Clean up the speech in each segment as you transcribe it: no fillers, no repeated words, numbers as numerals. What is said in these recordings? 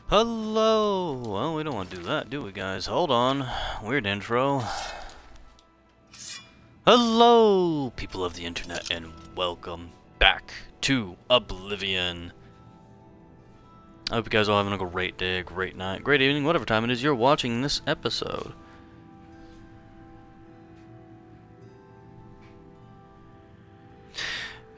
Hello! Well, we don't want to do that, do we, guys? Hold on. Weird intro. Hello, people of the internet, and welcome back to Oblivion. I hope you guys are all having a great day, a great night, great evening, whatever time it is you're watching this episode.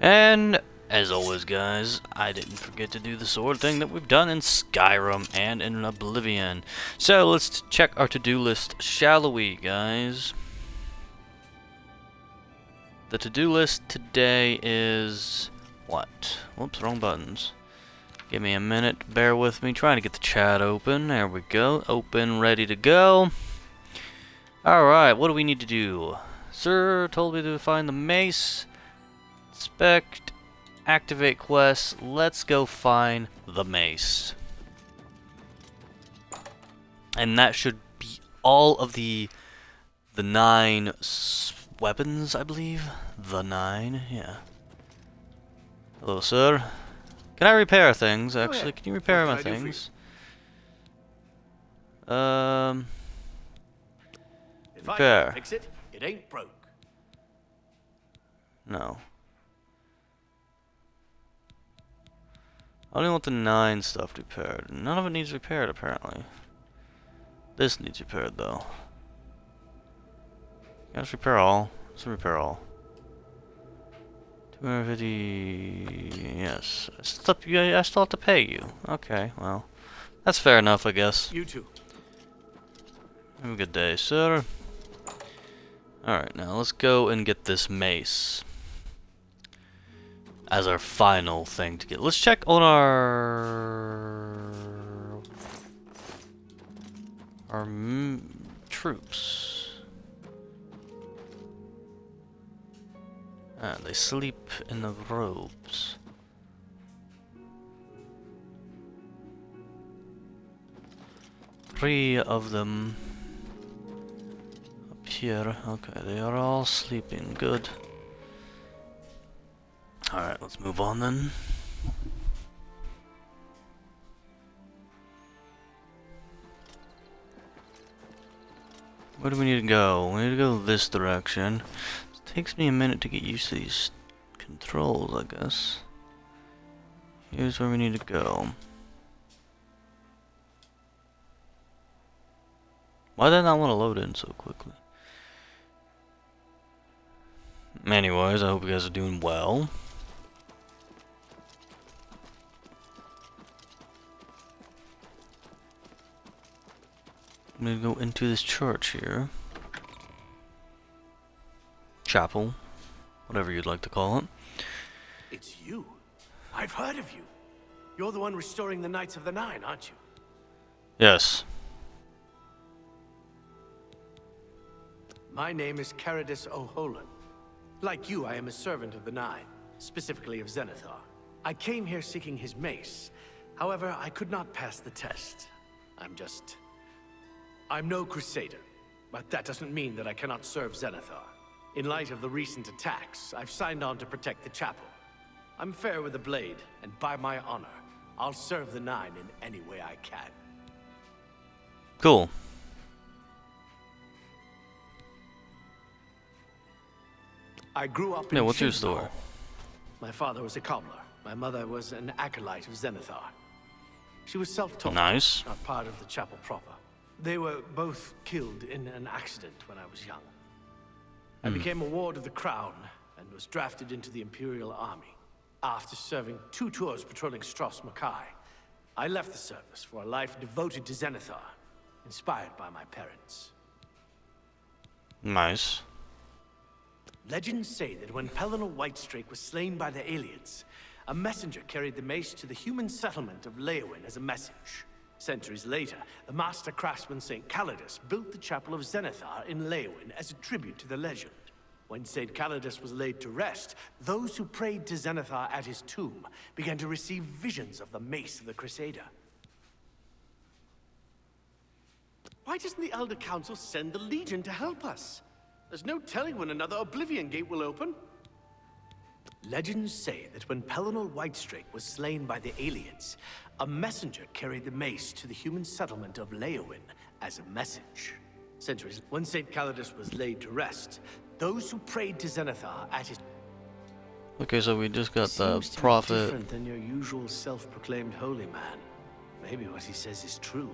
And as always, guys, I didn't forget to do the sort of thing that we've done in Skyrim and in Oblivion. So let's check our to-do list, shall we, guys? The to-do list today is what? Whoops, wrong buttons. Give me a minute, bear with me, trying to get the chat open. There we go, open, ready to go. Alright, what do we need to do? Sir told me to find the mace. Inspect, activate quests. Let's go find the mace. And that should be all of the 9 weapons, I believe. The 9, yeah. Hello, sir. Can I repair things, actually? Can you repair my things? If I Repair. can't fix it, it ain't broke. No. I only want the 9 stuff repaired. None of it needs repaired, apparently. This needs repaired, though. Let's repair all. Let's repair all. 250... Yes. I still have to pay you. Okay, well. That's fair enough, I guess. You too. Have a good day, sir. Alright, now let's go and get this mace. As our final thing to get. Let's check on our troops. Ah, they sleep in the robes. Three of them up here. Okay, they are all sleeping. Good. Alright, let's move on then. Where do we need to go? We need to go this direction. It takes me a minute to get used to these controls, I guess. Here's where we need to go. Why did I not want to load in so quickly? Anyways, I hope you guys are doing well. I'm gonna go into this church here. Chapel. Whatever you'd like to call it. It's you. I've heard of you. You're the one restoring the Knights of the Nine, aren't you? Yes. My name is Caridus O'Holan. Like you, I am a servant of the Nine, specifically of Zenithar. I came here seeking his mace. However, I could not pass the test. I'm no crusader, but that doesn't mean that I cannot serve Zenithar. In light of the recent attacks, I've signed on to protect the chapel. I'm fair with the blade, and by my honor, I'll serve the Nine in any way I can. Cool. I grew up in Yeah, what's your Shizbal. story? My father was a cobbler. My mother was an acolyte of Zenithar. She was self-taught, Nice. not part of the chapel proper. They were both killed in an accident when I was young. I became a ward of the crown and was drafted into the Imperial Army. After serving 2 tours patrolling Stros Makai, I left the service for a life devoted to Zenithar, inspired by my parents. Nice. Legends say that when Pelennor Whitestrake was slain by the aliens, a messenger carried the mace to the human settlement of Leowyn as a message. Centuries later, the master craftsman St. Calidus built the Chapel of Zenithar in Leowyn as a tribute to the legend. When St. Calidus was laid to rest, those who prayed to Zenithar at his tomb began to receive visions of the mace of the Crusader. Why doesn't the Elder Council send the Legion to help us? There's no telling when another Oblivion gate will open. Legends say that when Pellinor Whitestrake was slain by the aliens, a messenger carried the mace to the human settlement of Leowin as a message. Centuries when St. Calidus was laid to rest, those who prayed to Zenithar at his... Okay, so we just got the Seems to be prophet. different than your usual self-proclaimed holy man. Maybe what he says is true,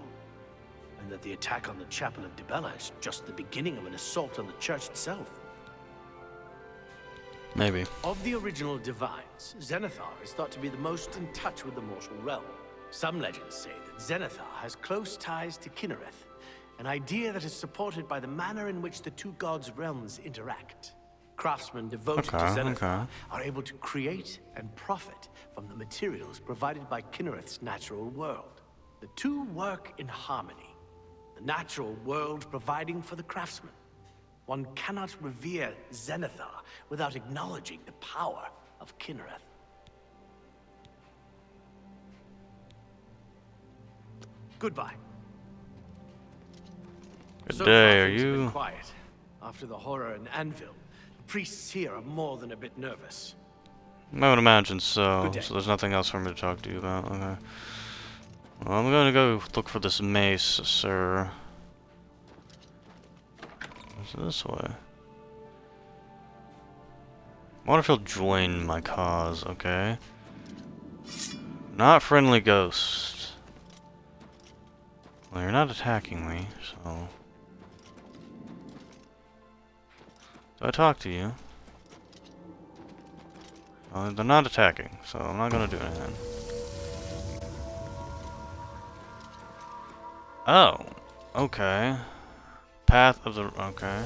and that the attack on the Chapel of Dibella is just the beginning of an assault on the church itself. Maybe. Of the original divines, Zenithar is thought to be the most in touch with the mortal realm. Some legends say that Zenithar has close ties to Kinnereth, an idea that is supported by the manner in which the two gods' realms interact. Craftsmen devoted to Zenithar are able to create and profit from the materials provided by Kinnereth's natural world. The two work in harmony, the natural world providing for the craftsman. One cannot revere Zenithar without acknowledging the power of Kinnereth. Goodbye. Good So day, far, are things have been you? quiet. After the horror in Anvil, the priests here are more than a bit nervous. I would imagine so. Good day. So there's nothing else for me to talk to you about. Okay. Well, I'm gonna go look for this mace, sir. What's this way? I wonder if he'll join my cause, okay. Not friendly ghost. Well, you're not attacking me, so... Do I talk to you? Well, they're not attacking, so I'm not gonna do anything. Oh, okay. Path of the... okay.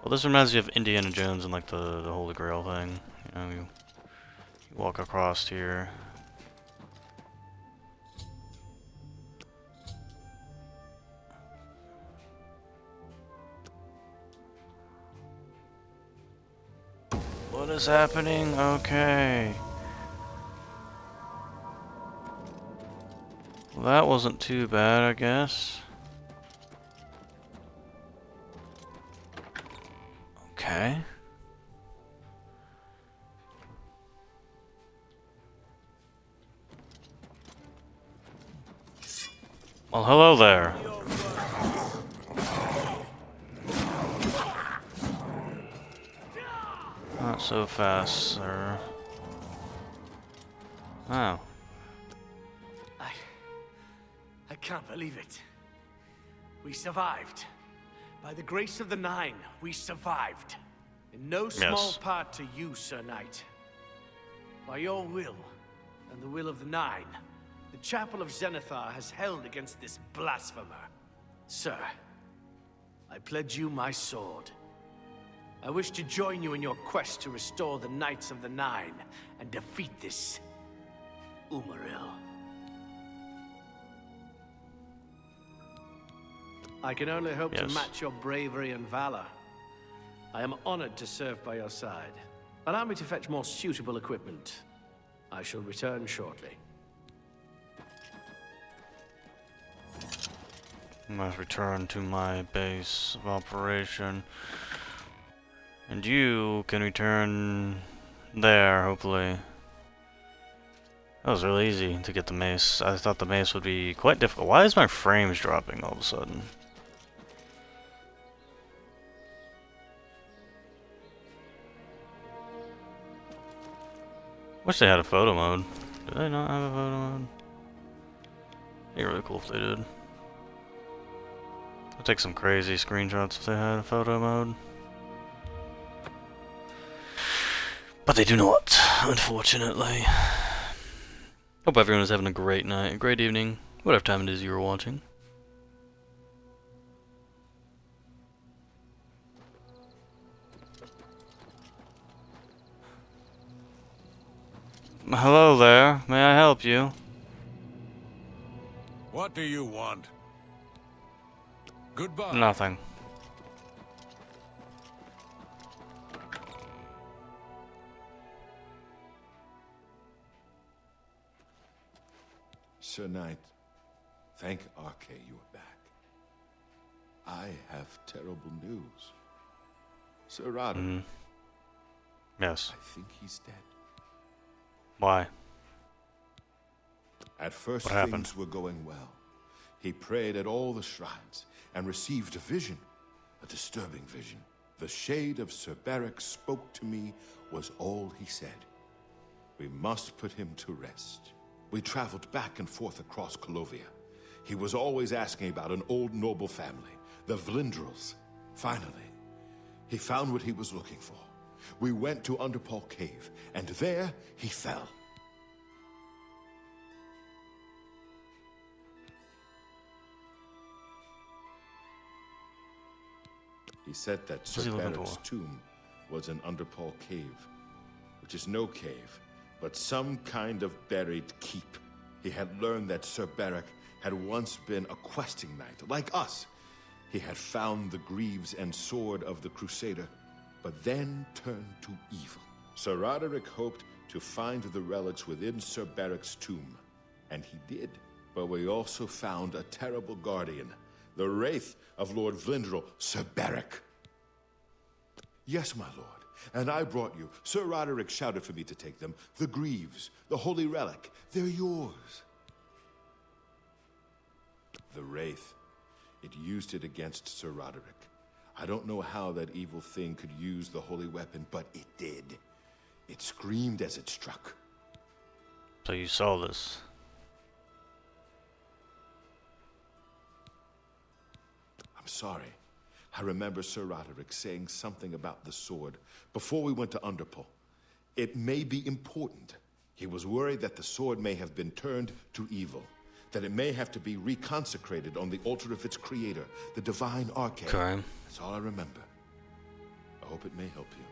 Well, this reminds me of Indiana Jones and like the Holy Grail thing. You know, you walk across here. What is happening? Okay. Well, that wasn't too bad, I guess. Okay. Well, hello there. Not so fast, sir. Oh. I can't believe it. We survived. By the grace of the Nine, we survived. In no small part to you, Sir Knight. By your will, and the will of the Nine, the Chapel of Zenithar has held against this blasphemer. Sir, I pledge you my sword. I wish to join you in your quest to restore the Knights of the Nine and defeat this Umaril. I can only hope to match your bravery and valor. I am honored to serve by your side. Allow me to fetch more suitable equipment. I shall return shortly. I must return to my base of operation. And you can return there, hopefully. That was really easy to get the mace. I thought the mace would be quite difficult. Why is my frames dropping all of a sudden? Wish they had a photo mode. Do they not have a photo mode? It'd be really cool if they did. I'd take some crazy screenshots if they had a photo mode. But they do not, unfortunately. Hope everyone is having a great night, a great evening, whatever time it is you are watching. Hello there, may I help you? What do you want? Goodbye. Nothing. Sir Knight, thank Arche you are back. I have terrible news. Sir Roderick, Yes. I think he's dead. Why? At first, What happened? things were going well. He prayed at all the shrines and received a vision, a disturbing vision. The shade of Sir Beric spoke to me was all he said. We must put him to rest. We traveled back and forth across Colovia. He was always asking about an old noble family, the Vlindrels. Finally, he found what he was looking for. We went to Underpaw Cave, and there he fell. He said that What's he Sir looking Beric's for? tomb was in Underpaw Cave, which is no cave, but some kind of buried keep. He had learned that Sir Beric had once been a questing knight, like us. He had found the greaves and sword of the Crusader, but then turned to evil. Sir Roderick hoped to find the relics within Sir Beric's tomb, and he did. But we also found a terrible guardian, the wraith of Lord Vlindrel, Sir Beric. Yes, my lord, and I brought you. Sir Roderick shouted for me to take them. The greaves, the holy relic, they're yours. The wraith, it used it against Sir Roderick. I don't know how that evil thing could use the holy weapon, but it did. It screamed as it struck. So you saw this. I'm sorry. I remember Sir Roderick saying something about the sword before we went to Underpaw. It may be important. He was worried that the sword may have been turned to evil, that it may have to be reconsecrated on the altar of its creator, the divine arcade. Okay. That's all I remember. I hope it may help you.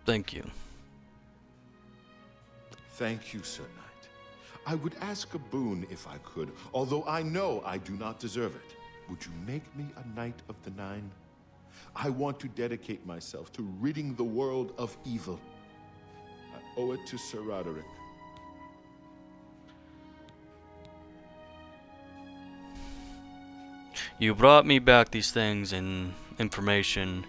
Thank you. Thank you, Sir Knight. I would ask a boon if I could, although I know I do not deserve it. Would you make me a Knight of the Nine? I want to dedicate myself to ridding the world of evil. I owe it to Sir Roderick. You brought me back these things and information.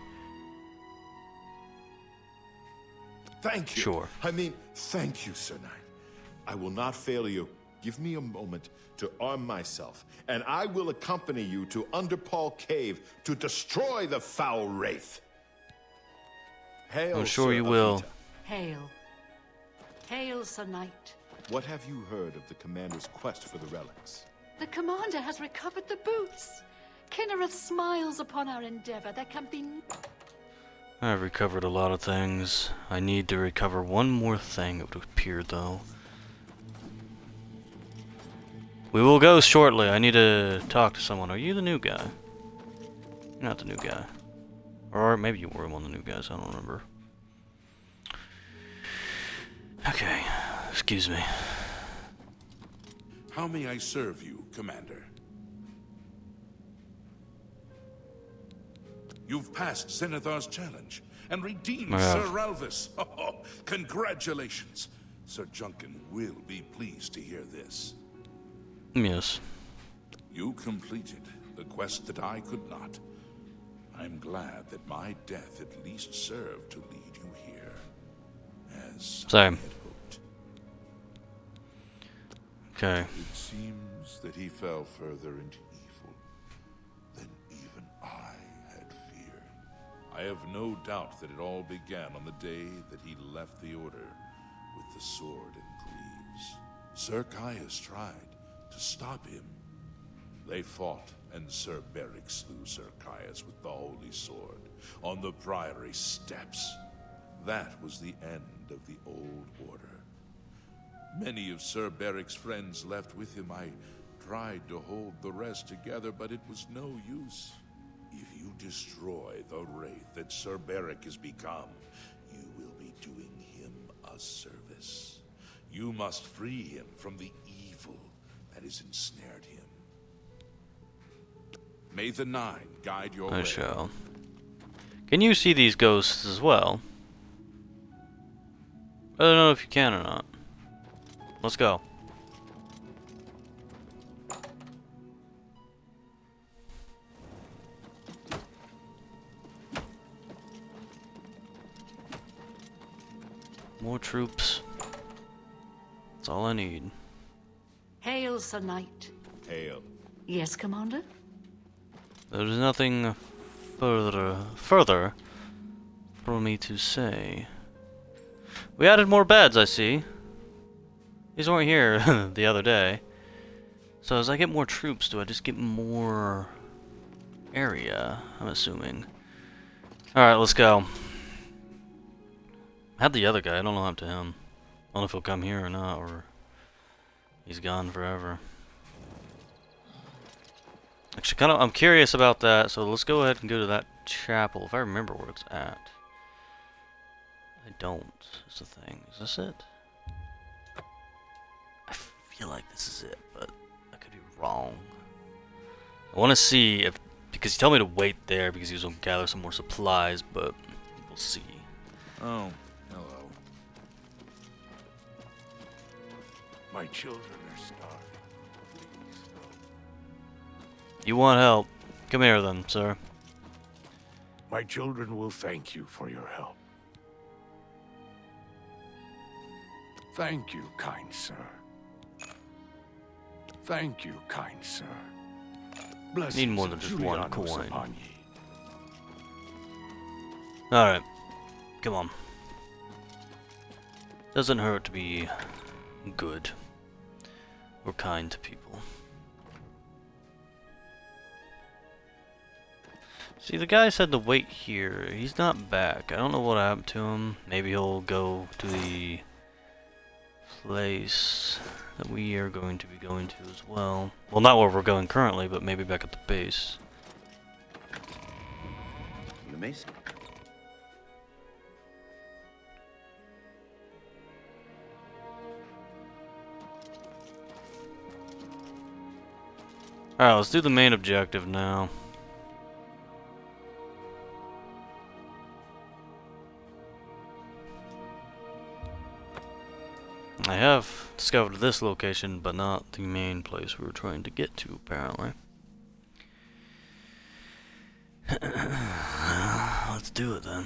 Thank you. Sure. I mean, thank you, Sir Knight. I will not fail you. Give me a moment to arm myself, and I will accompany you to Underpaw Cave to destroy the foul wraith. Hail, I'm sure Sir you will. Avita. Hail. Hail, Sir Knight. What have you heard of the commander's quest for the relics? The commander has recovered the boots. Kinnereth smiles upon our endeavor. There can be... I've recovered a lot of things. I need to recover one more thing, it would appear, though. We will go shortly. I need to talk to someone. Are you the new guy? You're not the new guy. Or maybe you were one of the new guys. I don't remember. Okay. Excuse me. How may I serve you, Commander? You've passed Zenithar's challenge and redeemed I have. Sir Ralvis. Oh, congratulations. Sir Junkin will be pleased to hear this. Yes. You completed the quest that I could not. I'm glad that my death at least served to lead you here, as I Same. had hoped. Okay. It seems that he fell further into evil than even I had feared. I have no doubt that it all began on the day that he left the Order with the sword and greaves. Sir Caius tried to stop him. They fought, and Sir Beric slew Sir Caius with the holy sword on the priory steps. That was the end of the old order. Many of Sir Beric's friends left with him. I tried to hold the rest together, but it was no use. If you destroy the wraith that Sir Beric has become, you will be doing him a service. You must free him from the evil that has ensnared him. May the Nine guide your I way. shall. Can you see these ghosts as well? I don't know if you can or not. Let's go. More troops. That's all I need. Hail, Sir Knight. Hail. Yes, Commander? There's nothing further for me to say. We added more beds, I see. These weren't here the other day. So as I get more troops, do I just get more area? I'm assuming. Alright, let's go. I had the other guy, I don't know what happened to him. I don't know if he'll come here or not, or he's gone forever. Actually, I'm curious about that, so let's go ahead and go to that chapel, if I remember where it's at. I don't, is the thing. Is this it? I feel like this is it, but I could be wrong. I want to see if, because he told me to wait there because he was going to gather some more supplies, but we'll see. Oh, hello. My children are starving. Please help. You want help? Come here then, sir. My children will thank you for your help. Thank you, kind sir. Thank you, kind sir. Blessings Need more than of just one Julianos coin. upon ye. Alright. Come on. Doesn't hurt to be good or kind to people. See, the guy said to wait here. He's not back. I don't know what happened to him. Maybe he'll go to the place that we are going to be going to as well. Well, not where we're going currently, but maybe back at the base. You may say. Alright, let's do the main objective now. I have discovered this location, but not the main place we were trying to get to, apparently. Let's do it then.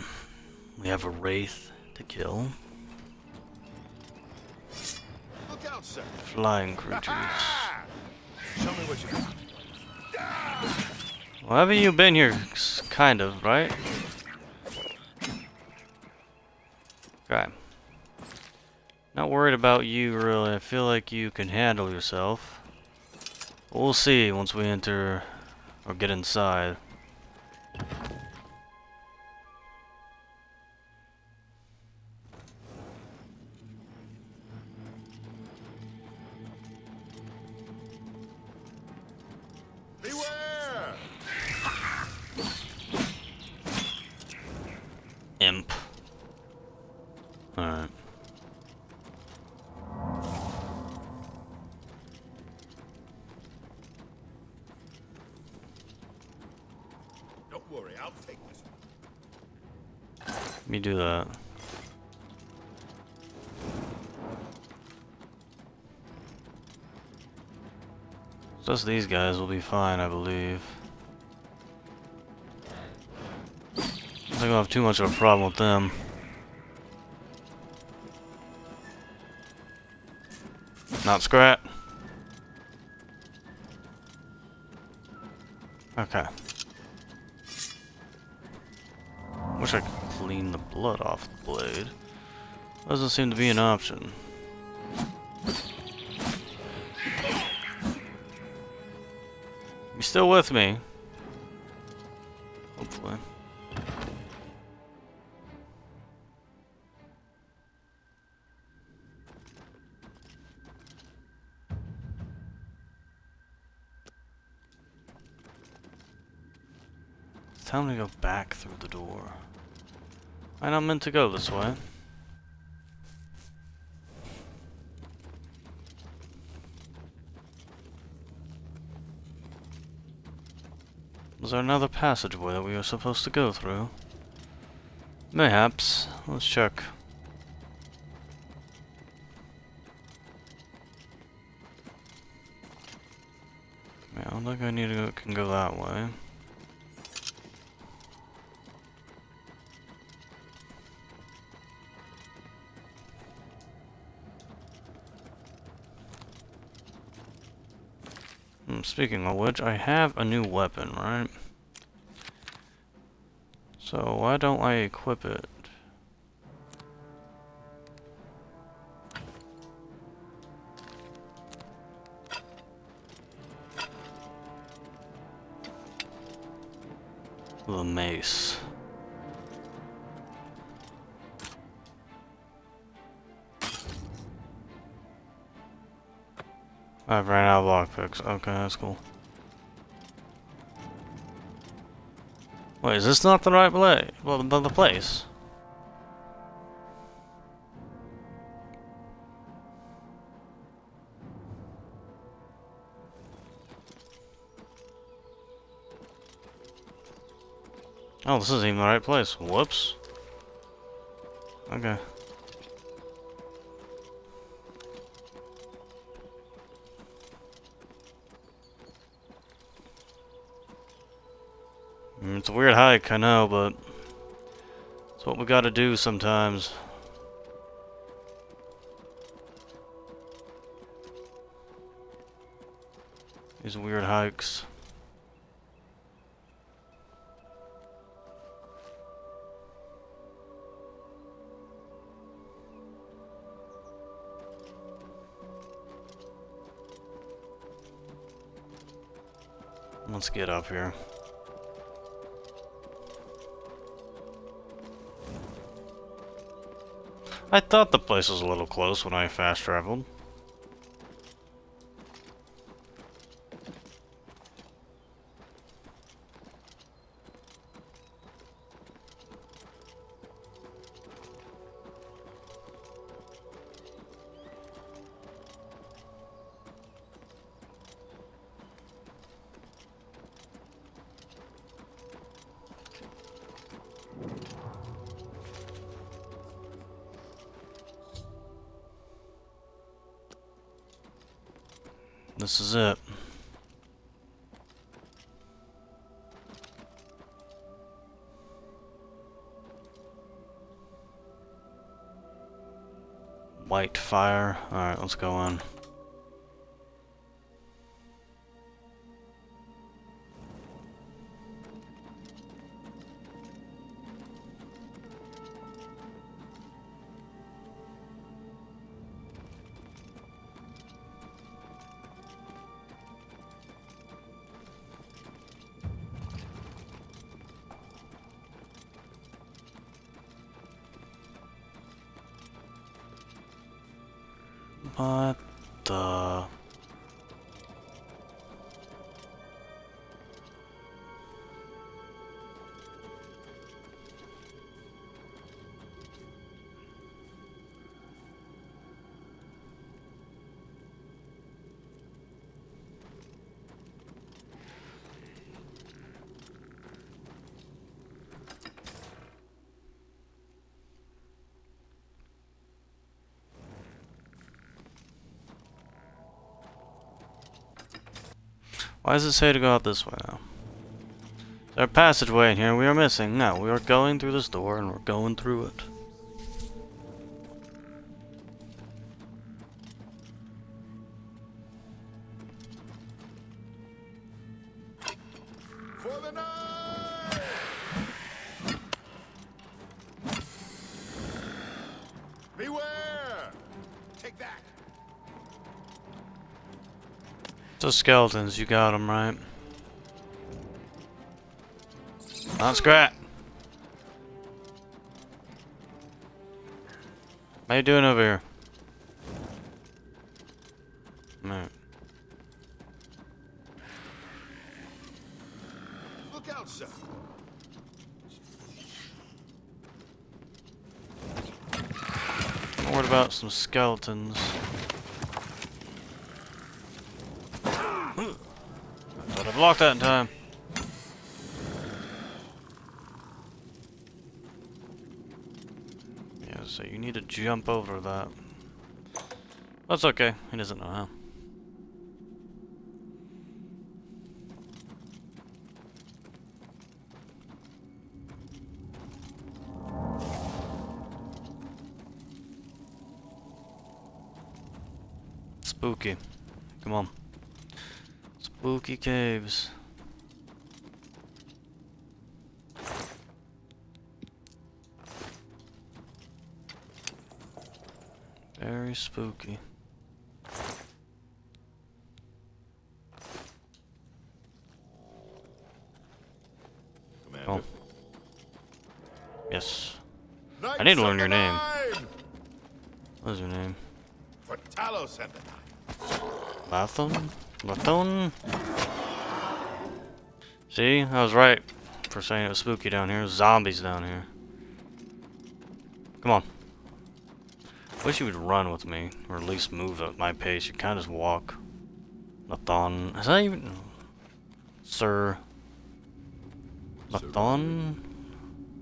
We have a wraith to kill. Look out, sir. Flying creatures. Show me what you got. Well, haven't you been here, kind of, right? Okay. Not worried about you, really. I feel like you can handle yourself. We'll see once we enter or get inside. Beware! Imp. Alright. Don't worry, I'll take this. Let me do that. Just these guys will be fine, I believe. I don't think I'll have too much of a problem with them. Not Scrat. Okay. Wish I could clean the blood off the blade. Doesn't seem to be an option. You still with me? Hopefully. It's time to go back through the door. I'm not meant to go this way. Was there another passageway that we were supposed to go through? Mayhaps. Let's check. Yeah, I don't think I need to go, can go that way. Speaking of which, I have a new weapon, right? So why don't I equip it? The mace. I've ran out of lockpicks. Okay, that's cool. Wait, is this not the right place? Well, the place. Oh, this isn't even the right place. Whoops. Okay. It's a weird hike, I know, but it's what we gotta do sometimes. These weird hikes. Let's get up here. I thought the place was a little close when I fast traveled. This is it. White fire. Alright, let's go on. What the... Why does it say to go out this way now? Is there a passageway in here we are missing? No, we are going through this door and we're going through it. For the night! Beware! Take that! Those skeletons, you got them right. Not scrap. How you doing over here? Man. Look out, sir! I'm worried about some skeletons. Thought I blocked that in time. Yeah, so you need to jump over that. That's okay. He doesn't know how. Spooky. Come on. Spooky caves. Very spooky. Commander. Oh. Yes. Knights I need to learn of your the name. Nine! What is your name? For Talos and the Nine. Lathon? Lathon? See? I was right for saying it was spooky down here. There's zombies down here. Come on. Wish you would run with me, or at least move at my pace. You can't just walk. Lathon. Is that even... Sir... Lathon?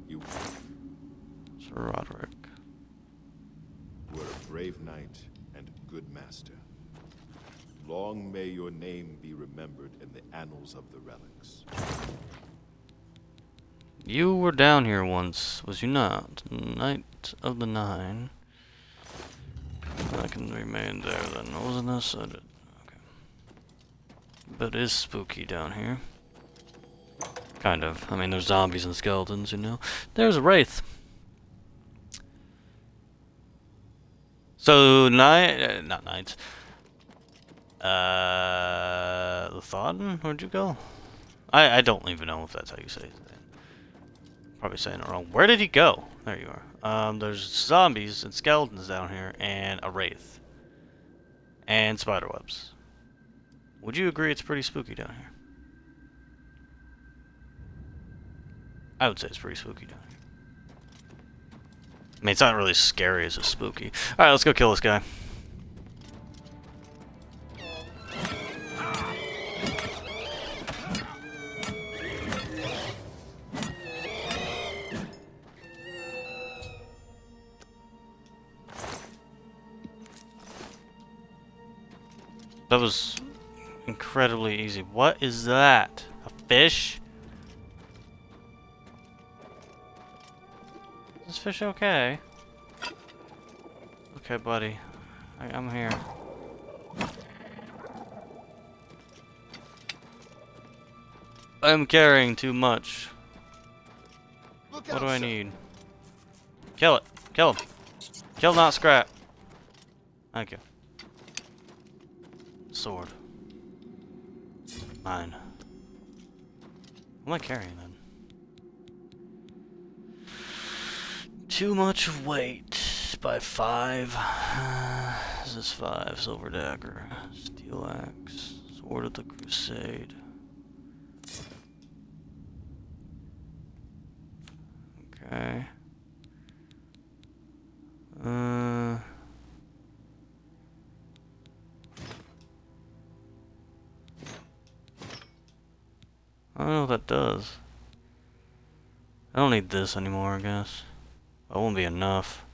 You Sir Roderick. were a brave knight and good master. Long may your name be remembered in the annals of the relics. You were down here once, was you not? Knight of the Nine. I can remain there then. Wasn't this? I did. Okay. But it is spooky down here. Kind of. I mean, there's zombies and skeletons, you know. There's a wraith. So, not knights. Lathon? Where'd you go? I don't even know if that's how you say it. Probably saying it wrong. Where did he go? There you are. There's zombies and skeletons down here, and a wraith. And spiderwebs. Would you agree it's pretty spooky down here? I would say it's pretty spooky down here. I mean, it's not really as scary as it's spooky. Alright, let's go kill this guy. That was incredibly easy. What is that? A fish? Is this fish okay? Okay, buddy. I'm here. I'm carrying too much. Look What out, do I sir. need? Kill it. Kill him. Kill, not scrap. Thank you. Sword. Mine. What am I carrying then? Too much weight by 5. This is 5. Silver dagger. Steel axe. Sword of the Crusade. Okay. I don't know what that does. I don't need this anymore, I guess. That won't be enough.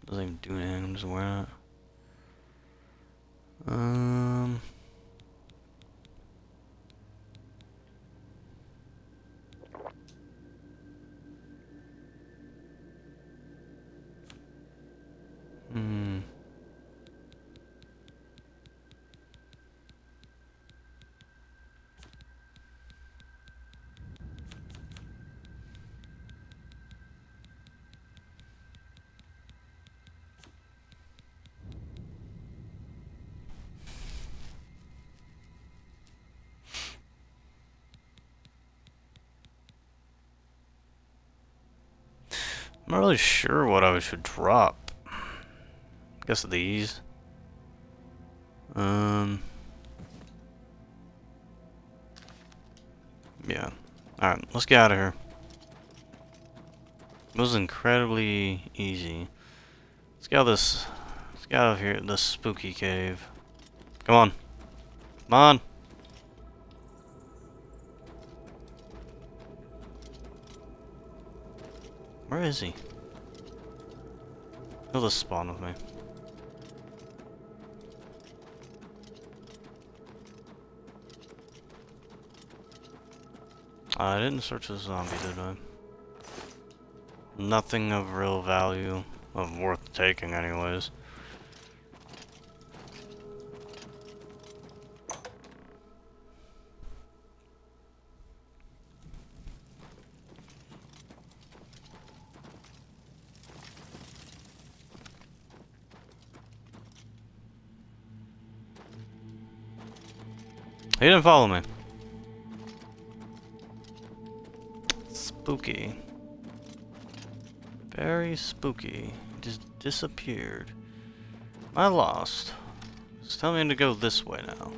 Doesn't even do anything, I'm just wearing it. I'm not really sure what I should drop. Guess these. Yeah. Alright, let's get out of here. It was incredibly easy. Let's get out this. Let's get out of here. This spooky cave. Come on. Come on. Where is he? He'll just spawn with me. I didn't search the zombie, did I? Nothing of real value, of worth taking anyways. He didn't follow me. Spooky. Very spooky. He just disappeared. Am I lost? It's telling me to go this way now.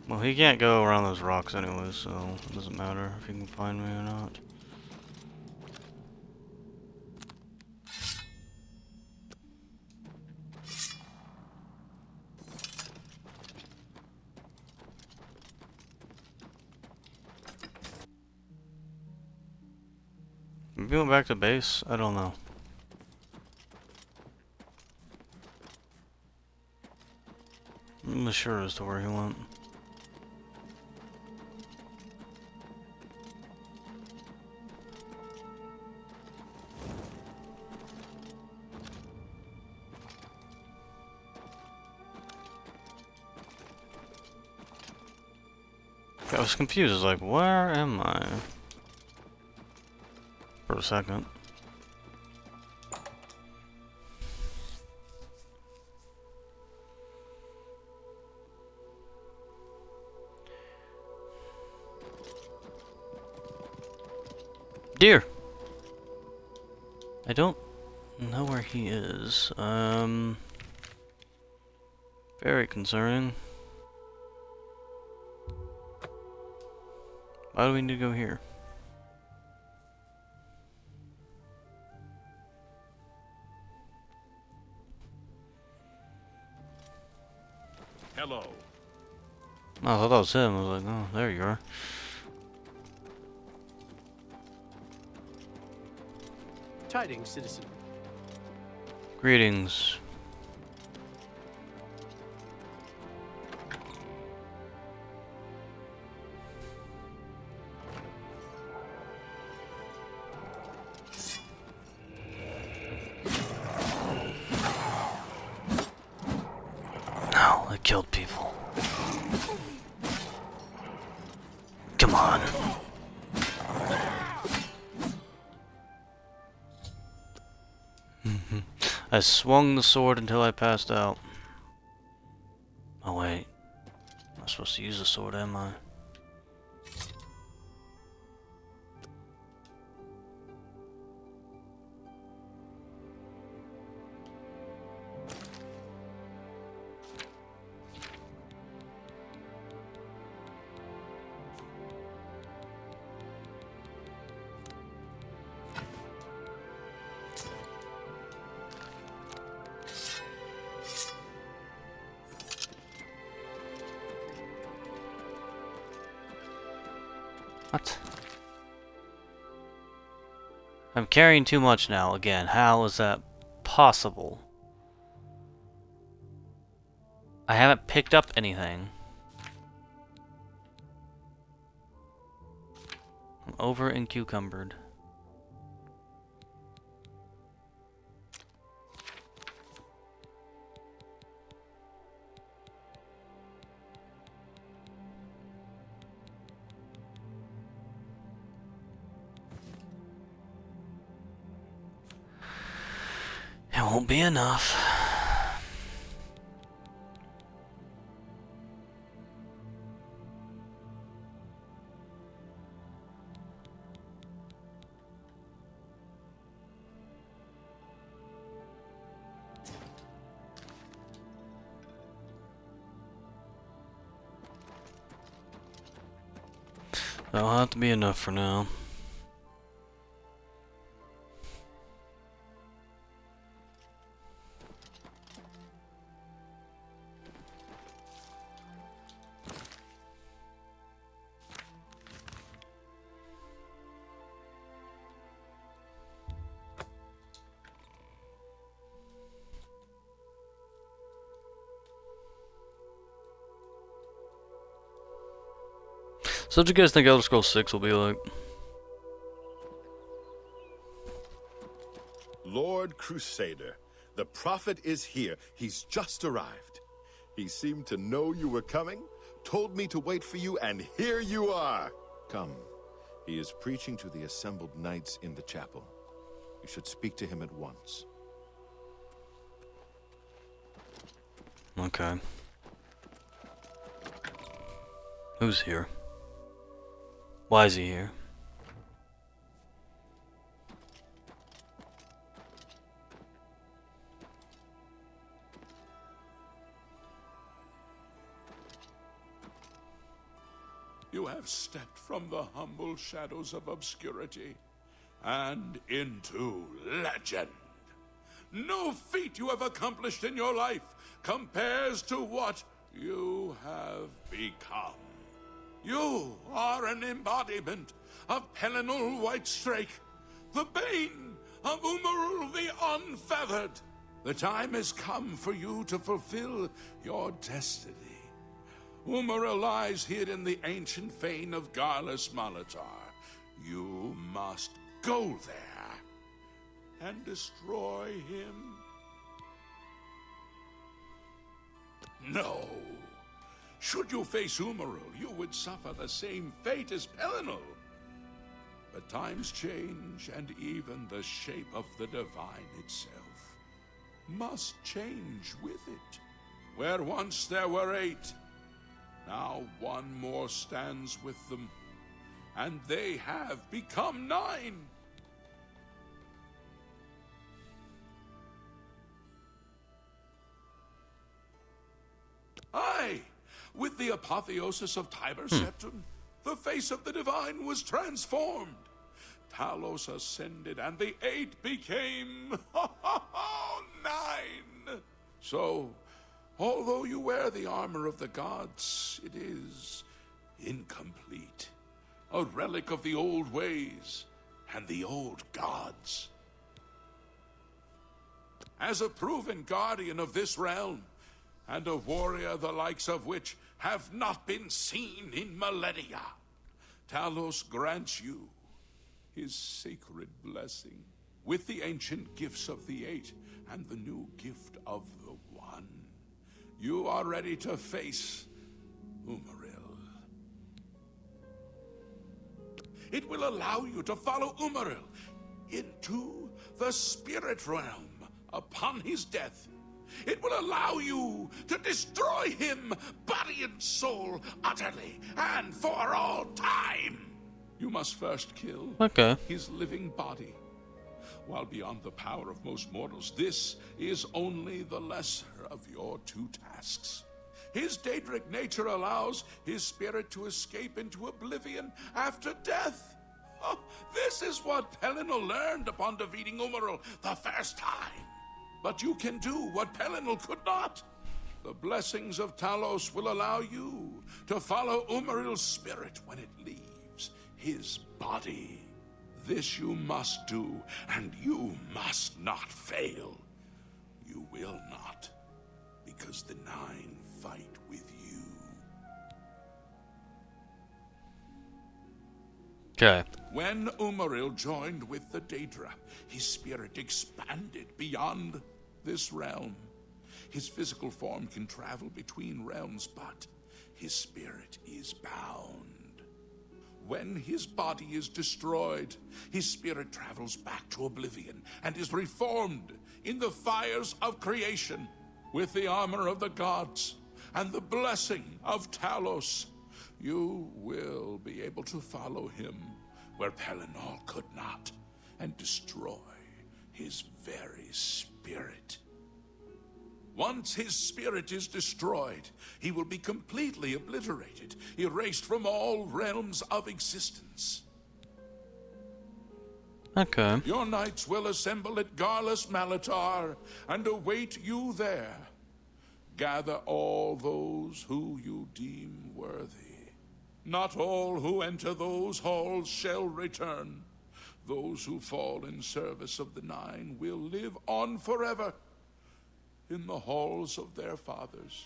Well, he can't go around those rocks anyway, so it doesn't matter if he can find me or not. Maybe we went back to base? I don't know. I'm not sure as to where he went. I was confused. I was like, where am I? For a second. Deer! I don't know where he is. Very concerning. Why do we need to go here? Hello. Oh, I thought that was him. I was like, oh, there you are. Tidings, citizen. Greetings. No, I killed people. Come on. I swung the sword until I passed out. Oh wait. I'm not supposed to use the sword, am I? What? I'm carrying too much now. Again, how is that possible? I haven't picked up anything. I'm over encumbered. It won't be enough. That'll have to be enough for now. So what do you guys think Elder Scrolls 6 will be like? Lord Crusader, the prophet is here. He's just arrived. He seemed to know you were coming, told me to wait for you, and here you are. Come. He is preaching to the assembled knights in the chapel. You should speak to him at once. Okay. Who's here? Why is he here? You have stepped from the humble shadows of obscurity and into legend. No feat you have accomplished in your life compares to what you have become. You are an embodiment of Pelennor Whitestrake, the bane of Umarul the Unfeathered. The time has come for you to fulfill your destiny. Umaril lies hid in the ancient fane of Garlus Malatar. You must go there and destroy him. No. Should you face Umaril, you would suffer the same fate as Pelennor. But times change, and even the shape of the divine itself must change with it. Where once there were 8, now one more stands with them, and they have become 9. Aye, with the apotheosis of Tiber Septim, the face of the divine was transformed. Talos ascended, and the 8 became 9. So, although you wear the armor of the gods, it is incomplete. A relic of the old ways and the old gods. As a proven guardian of this realm, and a warrior the likes of which have not been seen in millennia, Talos grants you his sacred blessing, with the ancient gifts of the 8 and the new gift of the 1. You are ready to face Umaril. It will allow you to follow Umaril into the spirit realm upon his death. It will allow you to destroy him, body and soul, utterly and for all time. You must first kill his living body. While beyond the power of most mortals, this is only the lesser of your 2 tasks. His Daedric nature allows his spirit to escape into oblivion after death. Oh, this is what Pelennor learned upon defeating Umaril the first time. But you can do what Pelennor could not. The blessings of Talos will allow you to follow Umaril's spirit when it leaves his body. This you must do, and you must not fail. You will not, because the 9 fight with you. Okay. When Umaril joined with the Daedra, his spirit expanded beyond this realm. His physical form can travel between realms, but his spirit is bound. When his body is destroyed, his spirit travels back to Oblivion and is reformed in the fires of creation with the armor of the gods and the blessing of Talos. You will be able to follow him where Pelennor could not and destroy his very spirit. Once his spirit is destroyed, he will be completely obliterated, erased from all realms of existence. Okay. Your knights will assemble at Garlus Malatar and await you there. Gather all those who you deem worthy. Not all who enter those halls shall return. Those who fall in service of the 9 will live on forever in the halls of their fathers.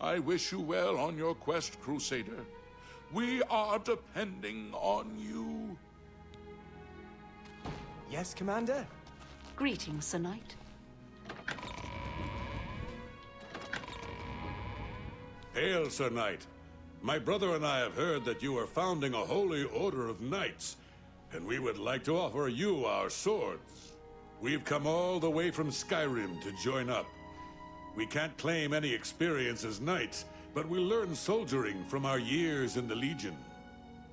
I wish you well on your quest, Crusader. We are depending on you. Yes, Commander? Greetings, Sir Knight. Hail, Sir Knight. My brother and I have heard that you are founding a holy order of knights, and we would like to offer you our swords. We've come all the way from Skyrim to join up. We can't claim any experience as knights, but we learned soldiering from our years in the Legion.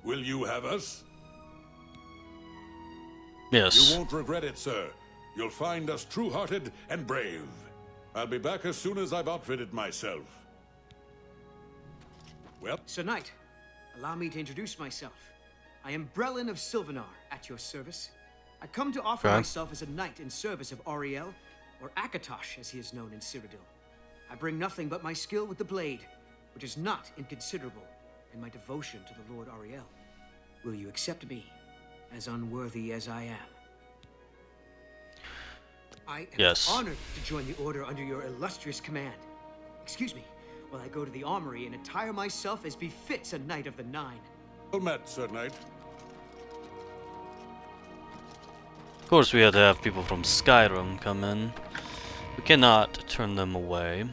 Will you have us? Yes. You won't regret it, sir. You'll find us true-hearted and brave. I'll be back as soon as I've outfitted myself. Well, Sir Knight, allow me to introduce myself. I am Brelin of Sylvanar, at your service. I come to offer Okay. myself as a knight in service of Auriel, or Akatosh as he is known in Cyrodiil. I bring nothing but my skill with the blade, which is not inconsiderable, and my devotion to the Lord Auriel. Will you accept me, as unworthy as I am? I am Yes. honored to join the Order under your illustrious command. Excuse me, while I go to the armory and attire myself as befits a Knight of the Nine. well met, Sir Knight. Of course, we had to have people from Skyrim come in. We cannot turn them away.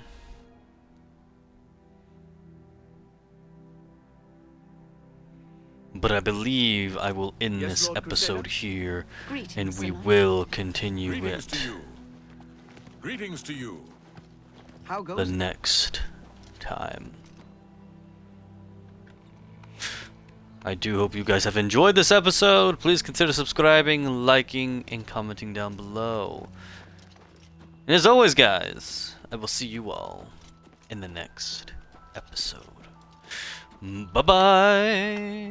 But I believe I will end Yes, this Lord episode Crusader? here, Greetings, and we Sir Knight. will continue Greetings to it you. Greetings to you. How goes the it? next time. I do hope you guys have enjoyed this episode. Please consider subscribing, liking, and commenting down below. And as always, guys, I will see you all in the next episode. Bye-bye.